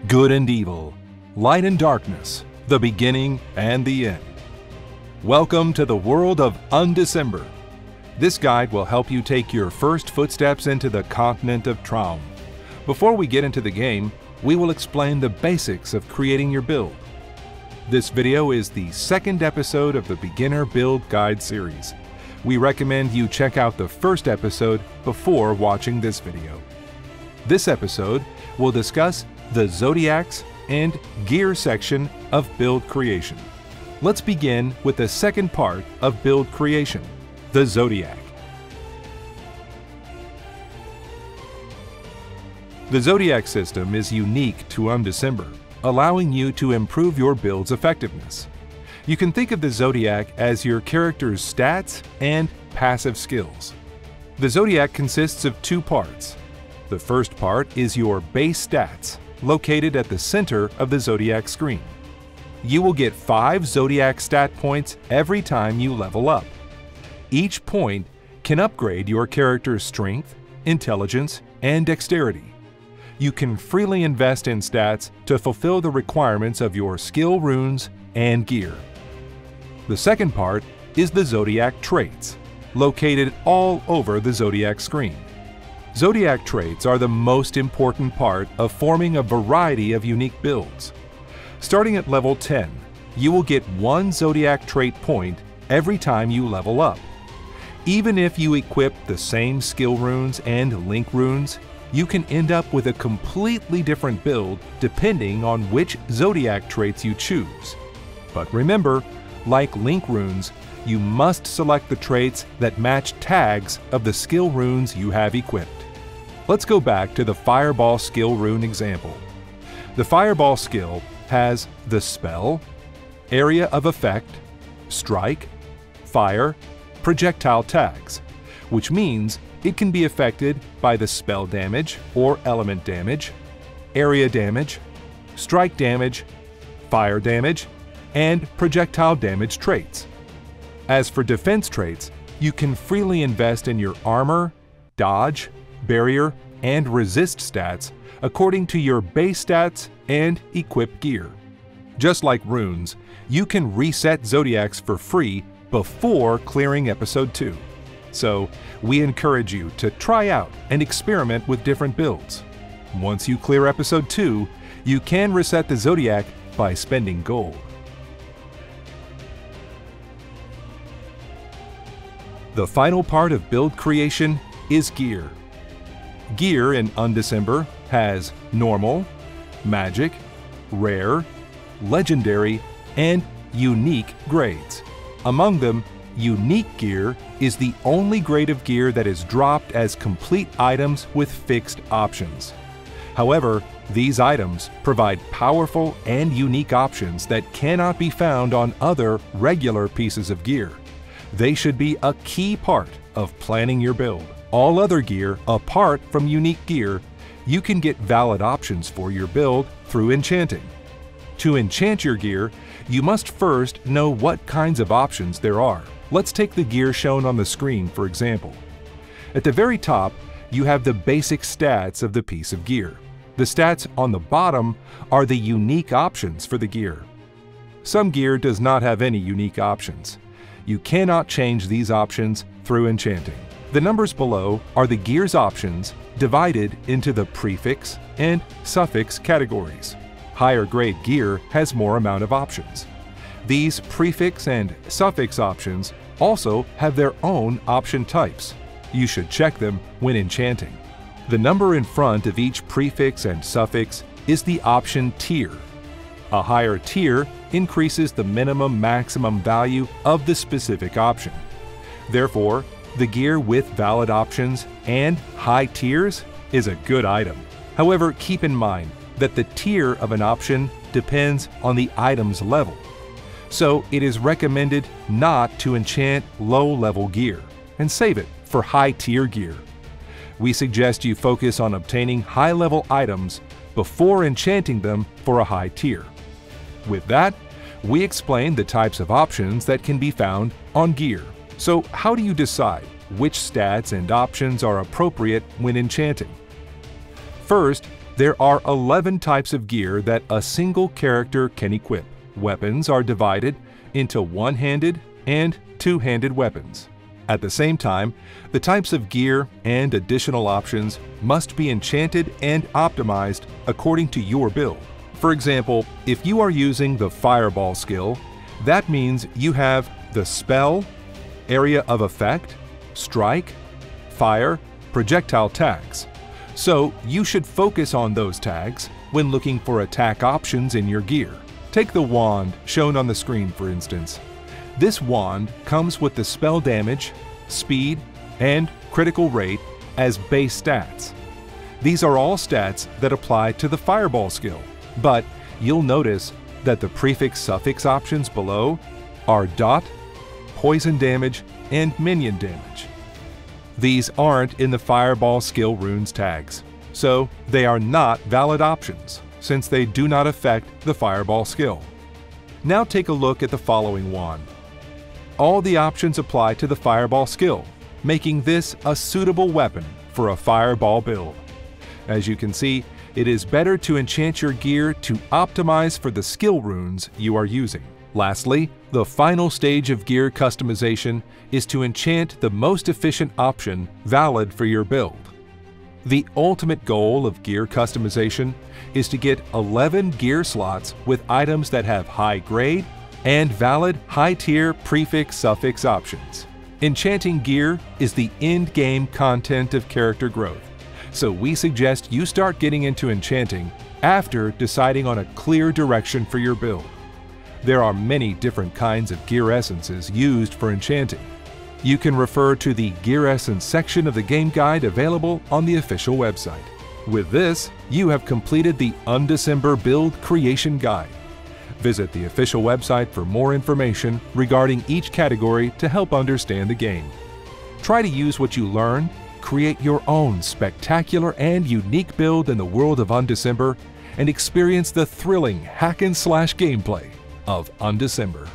good and evil, light and darkness, the beginning and the end. Welcome to the world of Undecember. This guide will help you take your first footsteps into the continent of Traum. Before we get into the game, we will explain the basics of creating your build. This video is the second episode of the Beginner Build Guide series. We recommend you check out the first episode before watching this video. This episode will discuss the zodiacs and gear section of build creation. Let's begin with the second part of build creation, the zodiac. The zodiac system is unique to Undecember, allowing you to improve your build's effectiveness. You can think of the zodiac as your character's stats and passive skills. The zodiac consists of two parts. The first part is your base stats, located at the center of the zodiac screen. You will get 5 zodiac stat points every time you level up. Each point can upgrade your character's strength, intelligence, and dexterity. You can freely invest in stats to fulfill the requirements of your skill runes and gear. The second part is the zodiac traits, located all over the zodiac screen. Zodiac traits are the most important part of forming a variety of unique builds. Starting at level 10, you will get 1 zodiac trait point every time you level up. Even if you equip the same skill runes and link runes, you can end up with a completely different build depending on which zodiac traits you choose. But remember, like link runes, you must select the traits that match tags of the skill runes you have equipped. Let's go back to the Fireball skill rune example. The Fireball skill has the spell, area of effect, strike, fire, projectile tags, which means it can be affected by the spell damage or element damage, area damage, strike damage, fire damage, and projectile damage traits. As for defense traits, you can freely invest in your armor, dodge, barrier, and resist stats according to your base stats and equipped gear. Just like runes, you can reset zodiacs for free before clearing episode 2. So we encourage you to try out and experiment with different builds. Once you clear episode 2, you can reset the zodiac by spending gold. The final part of build creation is gear. Gear in Undecember has normal, magic, rare, legendary, and unique grades. Among them, unique gear is the only grade of gear that is dropped as complete items with fixed options. However, these items provide powerful and unique options that cannot be found on other regular pieces of gear. They should be a key part of planning your build. All other gear, apart from unique gear, you can get valid options for your build through enchanting. To enchant your gear, you must first know what kinds of options there are. Let's take the gear shown on the screen for example. At the very top, you have the basic stats of the piece of gear. The stats on the bottom are the unique options for the gear. Some gear does not have any unique options. You cannot change these options through enchanting. The numbers below are the gear's options divided into the prefix and suffix categories. Higher grade gear has more amount of options. These prefix and suffix options also have their own option types. You should check them when enchanting. The number in front of each prefix and suffix is the option tier. A higher tier increases the minimum-maximum value of the specific option. Therefore, the gear with valid options and high tiers is a good item. However, keep in mind that the tier of an option depends on the item's level. So it is recommended not to enchant low-level gear and save it for high-tier gear. We suggest you focus on obtaining high-level items before enchanting them for a high tier. With that, we explained the types of options that can be found on gear. So how do you decide which stats and options are appropriate when enchanting? First, There are 11 types of gear that a single character can equip. Weapons are divided into one-handed and two-handed weapons. At the same time, the types of gear and additional options must be enchanted and optimized according to your build. For example, if you are using the Fireball skill, that means you have the Spell, Area of Effect, Strike, Fire, Projectile tags. So you should focus on those tags when looking for attack options in your gear. Take the wand shown on the screen for instance. This wand comes with the spell damage, speed, and critical rate as base stats. These are all stats that apply to the Fireball skill, but you'll notice that the prefix-suffix options below are dot, poison damage, and minion damage. These aren't in the Fireball skill runes tags, so they are not valid options since they do not affect the Fireball skill. Now take a look at the following wand. All the options apply to the Fireball skill, making this a suitable weapon for a Fireball build. As you can see, it is better to enchant your gear to optimize for the skill runes you are using. Lastly, the final stage of gear customization is to enchant the most efficient option valid for your build. The ultimate goal of gear customization is to get 11 gear slots with items that have high grade and valid high-tier prefix-suffix options. Enchanting gear is the end-game content of character growth, so we suggest you start getting into enchanting after deciding on a clear direction for your build. There are many different kinds of gear essences used for enchanting. You can refer to the Gear Essence section of the game guide available on the official website. With this, you have completed the Undecember Build Creation Guide. Visit the official website for more information regarding each category to help understand the game. Try to use what you learn, create your own spectacular and unique build in the world of Undecember, and experience the thrilling hack-and-slash gameplay of Undecember.